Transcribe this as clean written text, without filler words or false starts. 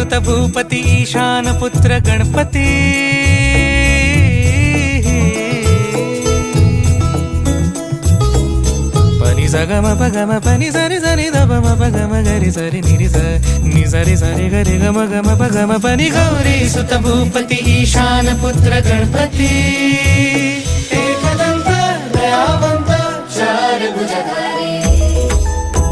सुत भूपती ईशान पुत्र गणपती पनि सगम पगम पनि सरि सरि ध म पगम गरि सरि नि सरि सरि गरि गम गम पगम पनि गौरी सुत भूपती ईशान पुत्र गणपती एकदंत दयावंत चार भुजधारी